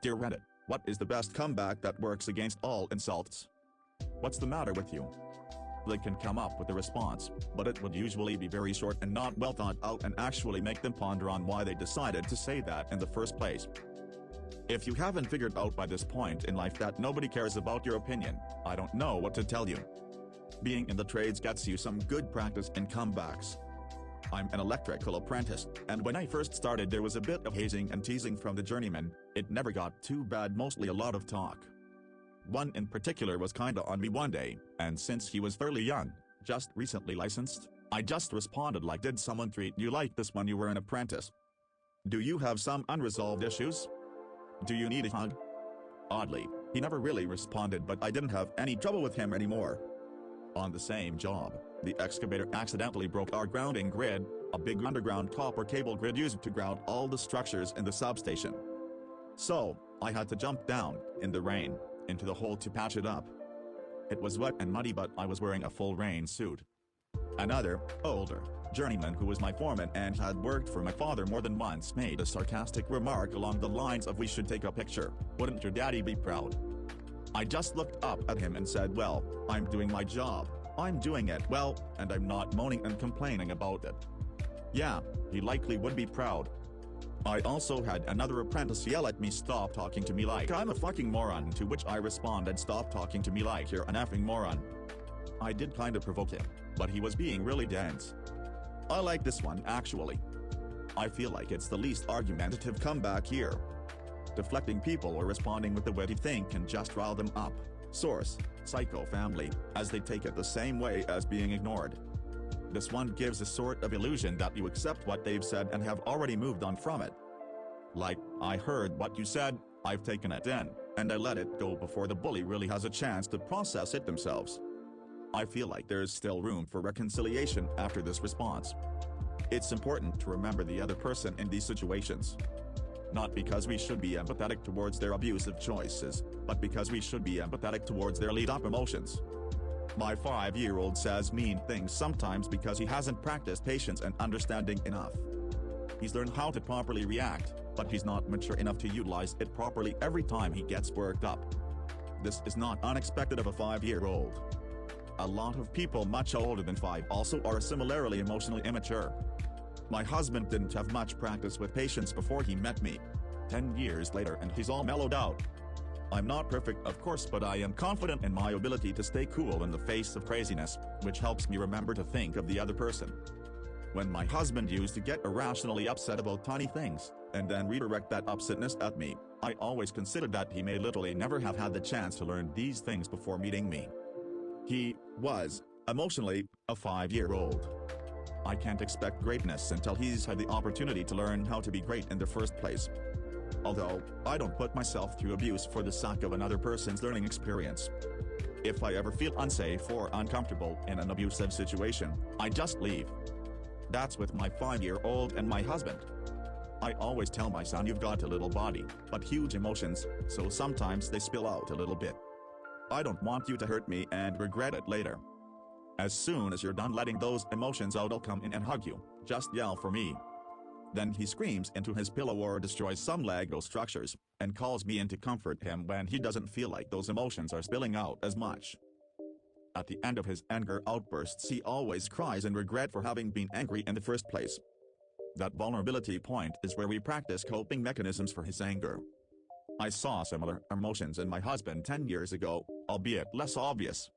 Dear Reddit, what is the best comeback that works against all insults? What's the matter with you? They can come up with a response, but it would usually be very short and not well thought out and actually make them ponder on why they decided to say that in the first place. If you haven't figured out by this point in life that nobody cares about your opinion, I don't know what to tell you. Being in the trades gets you some good practice in comebacks. I'm an electrical apprentice, and when I first started there was a bit of hazing and teasing from the journeyman. It never got too bad, mostly a lot of talk. One in particular was kinda on me one day, and since he was fairly young, just recently licensed, I just responded like, did someone treat you like this when you were an apprentice? Do you have some unresolved issues? Do you need a hug? Oddly, he never really responded, but I didn't have any trouble with him anymore. On the same job, the excavator accidentally broke our grounding grid, a big underground copper cable grid used to ground all the structures in the substation. So, I had to jump down, in the rain, into the hole to patch it up. It was wet and muddy, but I was wearing a full rain suit. Another, older, journeyman who was my foreman and had worked for my father more than once made a sarcastic remark along the lines of, "We should take a picture, wouldn't your daddy be proud?" I just looked up at him and said, "Well, I'm doing my job, I'm doing it well, and I'm not moaning and complaining about it." Yeah, he likely would be proud. I also had another apprentice yell at me, "Stop talking to me like I'm a fucking moron," to which I responded, "Stop talking to me like you're an effing moron." I did kinda provoke him, but he was being really dense. I like this one actually. I feel like it's the least argumentative comeback here. Deflecting people or responding with the witty thing can just rile them up. Source: Psycho Family, as they take it the same way as being ignored. This one gives a sort of illusion that you accept what they've said and have already moved on from it. Like, "I heard what you said, I've taken it in, and I let it go," before the bully really has a chance to process it themselves. I feel like there's still room for reconciliation after this response. It's important to remember the other person in these situations. Not because we should be empathetic towards their abusive choices, but because we should be empathetic towards their lead-up emotions. My 5-year-old says mean things sometimes because he hasn't practiced patience and understanding enough. He's learned how to properly react, but he's not mature enough to utilize it properly every time he gets worked up. This is not unexpected of a 5-year-old. A lot of people much older than 5 also are similarly emotionally immature. My husband didn't have much practice with patience before he met me. 10 years later and he's all mellowed out. I'm not perfect of course, but I am confident in my ability to stay cool in the face of craziness, which helps me remember to think of the other person. When my husband used to get irrationally upset about tiny things, and then redirect that upsetness at me, I always considered that he may literally never have had the chance to learn these things before meeting me. He was, emotionally, a 5-year-old. I can't expect greatness until he's had the opportunity to learn how to be great in the first place. Although, I don't put myself through abuse for the sake of another person's learning experience. If I ever feel unsafe or uncomfortable in an abusive situation, I just leave. That's with my 5-year-old and my husband. I always tell my son, "You've got a little body, but huge emotions, so sometimes they spill out a little bit. I don't want you to hurt me and regret it later. As soon as you're done letting those emotions out, I'll come in and hug you, just yell for me." Then he screams into his pillow or destroys some Lego structures, and calls me in to comfort him when he doesn't feel like those emotions are spilling out as much. At the end of his anger outbursts he always cries in regret for having been angry in the first place. That vulnerability point is where we practice coping mechanisms for his anger. I saw similar emotions in my husband 10 years ago, albeit less obvious.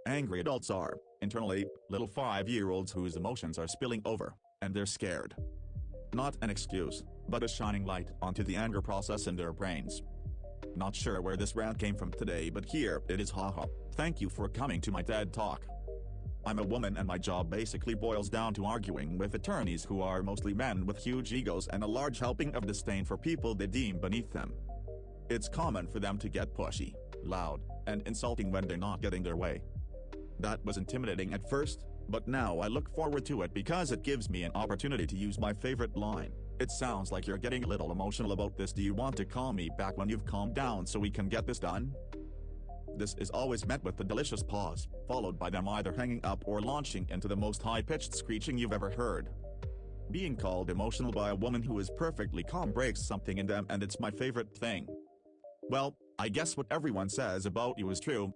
Angry adults are, internally, little 5-year-olds whose emotions are spilling over, and they're scared. Not an excuse, but a shining light onto the anger process in their brains. Not sure where this rant came from today, but here it is. Haha, thank you for coming to my TED Talk. I'm a woman and my job basically boils down to arguing with attorneys who are mostly men with huge egos and a large helping of disdain for people they deem beneath them. It's common for them to get pushy, loud, and insulting when they're not getting their way. That was intimidating at first, but now I look forward to it because it gives me an opportunity to use my favorite line. "It sounds like you're getting a little emotional about this. Do you want to call me back when you've calmed down so we can get this done?" This is always met with a delicious pause, followed by them either hanging up or launching into the most high-pitched screeching you've ever heard. Being called emotional by a woman who is perfectly calm breaks something in them, and it's my favorite thing. Well, I guess what everyone says about you is true.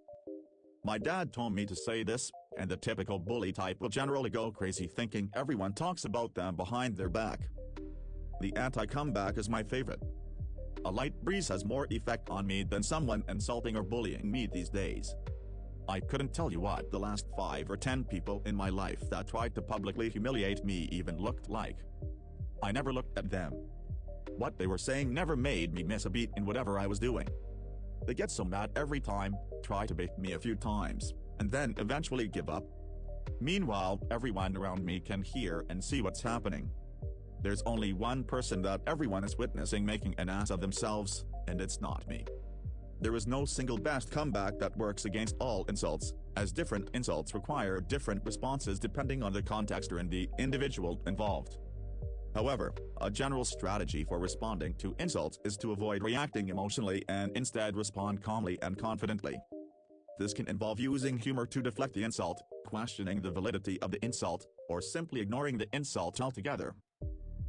My dad told me to say this, and the typical bully type will generally go crazy thinking everyone talks about them behind their back. The anti-comeback is my favorite. A light breeze has more effect on me than someone insulting or bullying me these days. I couldn't tell you what the last 5 or 10 people in my life that tried to publicly humiliate me even looked like. I never looked at them. What they were saying never made me miss a beat in whatever I was doing. They get so mad every time, try to bait me a few times, and then eventually give up. Meanwhile, everyone around me can hear and see what's happening. There's only one person that everyone is witnessing making an ass of themselves, and it's not me. There is no single best comeback that works against all insults, as different insults require different responses depending on the context and the individual involved. However, a general strategy for responding to insults is to avoid reacting emotionally and instead respond calmly and confidently. This can involve using humor to deflect the insult, questioning the validity of the insult, or simply ignoring the insult altogether.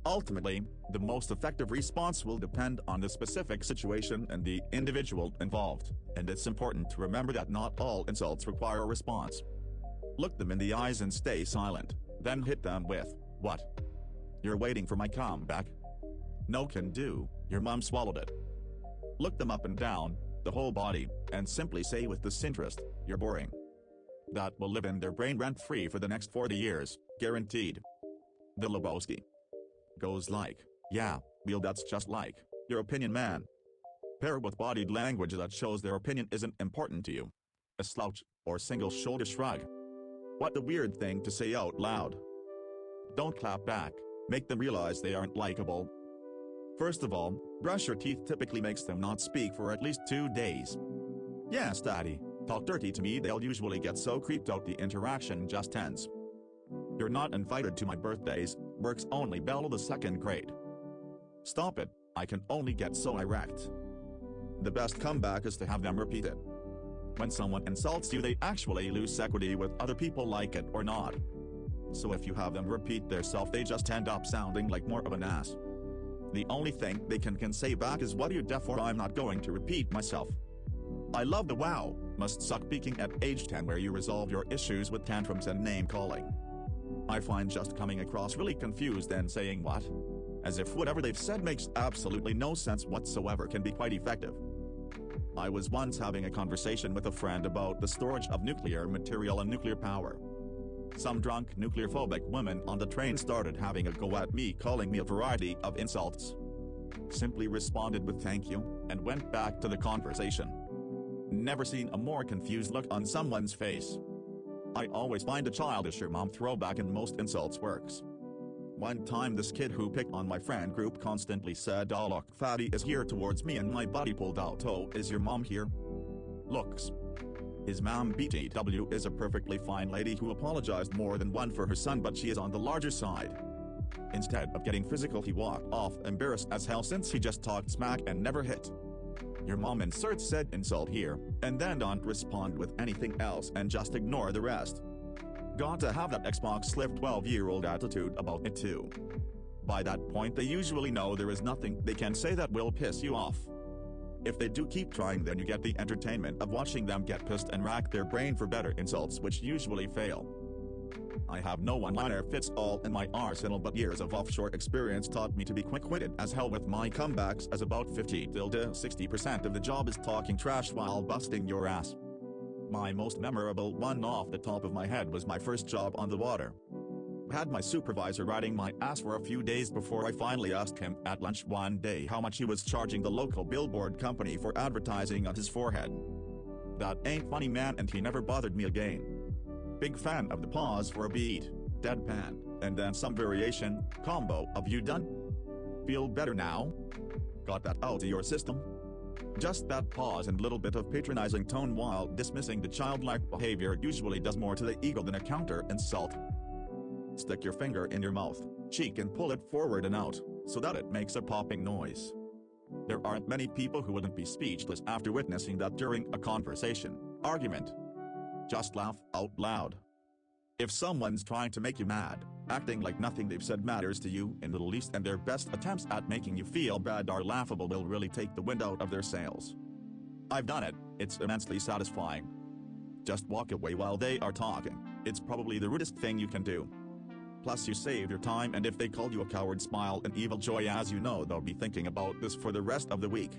Ultimately, the most effective response will depend on the specific situation and the individual involved, and it's important to remember that not all insults require a response. Look them in the eyes and stay silent, then hit them with, "What? You're waiting for my comeback? No can do, your mom swallowed it." Look them up and down, the whole body, and simply say with disinterest, "You're boring." That will live in their brain rent-free for the next 40 years, guaranteed. The Lebowski goes like, "Yeah, Bill, that's just like your opinion, man." Pair with bodied language that shows their opinion isn't important to you. A slouch, or single shoulder shrug. What the weird thing to say out loud. Don't clap back, make them realize they aren't likable. First of all, brush your teeth typically makes them not speak for at least 2 days. "Yes, daddy, talk dirty to me," they'll usually get so creeped out the interaction just ends. "You're not invited to my birthdays," works only bell the 2nd grade. "Stop it, I can only get so erect." The best comeback is to have them repeat it. When someone insults you, they actually lose equity with other people, like it or not. So if you have them repeat their self, they just end up sounding like more of an ass. The only thing they can say back is, "What are you deaf for? I'm not going to repeat myself." I love the "wow, must suck" peaking at age 10 where you resolve your issues with tantrums and name calling. I find just coming across really confused and saying "what?" as if whatever they've said makes absolutely no sense whatsoever can be quite effective. I was once having a conversation with a friend about the storage of nuclear material and nuclear power. Some drunk nuclear-phobic woman on the train started having a go at me, calling me a variety of insults. Simply responded with "thank you," and went back to the conversation. Never seen a more confused look on someone's face. I always find a childish "your mom" throwback in most insults works. One time this kid who picked on my friend group constantly said, "Oh look, fatty is here towards me," and my buddy pulled out, "Oh, is your mom here?" Looks. His mom BTW is a perfectly fine lady who apologized more than once for her son, but she is on the larger side. Instead of getting physical, he walked off embarrassed as hell since he just talked smack and never hit. Your mom insert said insult here, and then don't respond with anything else and just ignore the rest. Got to have that Xbox Live 12-year-old attitude about it too. By that point they usually know there is nothing they can say that will piss you off. If they do keep trying, then you get the entertainment of watching them get pissed and rack their brain for better insults, which usually fail. I have no one-liner fits all in my arsenal, but years of offshore experience taught me to be quick-witted as hell with my comebacks, as about 50–60% of the job is talking trash while busting your ass. My most memorable one off the top of my head was my first job on the water. Had my supervisor riding my ass for a few days before I finally asked him at lunch one day how much he was charging the local billboard company for advertising on his forehead. That ain't funny, man, and he never bothered me again. Big fan of the pause for a beat, deadpan, and then some variation, combo of "you done? Feel better now? Got that out of your system?" Just that pause and little bit of patronizing tone while dismissing the childlike behavior usually does more to the ego than a counter insult. Stick your finger in your mouth, cheek, and pull it forward and out, so that it makes a popping noise. There aren't many people who wouldn't be speechless after witnessing that during a conversation, argument. Just laugh out loud. If someone's trying to make you mad, acting like nothing they've said matters to you in the least, and their best attempts at making you feel bad are laughable, will really take the wind out of their sails. I've done it, it's immensely satisfying. Just walk away while they are talking, it's probably the rudest thing you can do. Plus you save your time, and if they call you a coward, smile an evil joy, as you know they'll be thinking about this for the rest of the week.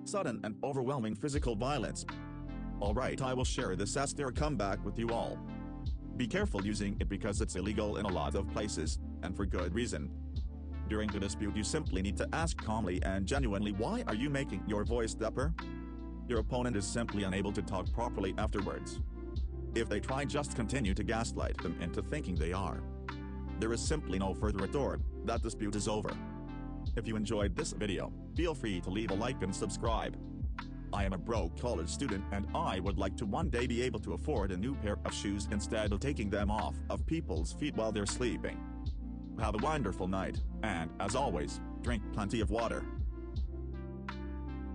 Sudden and overwhelming physical violence. Alright, I will share this as their comeback with you all. Be careful using it because it's illegal in a lot of places, and for good reason. During the dispute you simply need to ask calmly and genuinely, why are you making your voice deeper? Your opponent is simply unable to talk properly afterwards. If they try, just continue to gaslight them into thinking they are. There is simply no further retort, that dispute is over. If you enjoyed this video, feel free to leave a like and subscribe. I am a broke college student and I would like to one day be able to afford a new pair of shoes instead of taking them off of people's feet while they're sleeping. Have a wonderful night, and as always, drink plenty of water.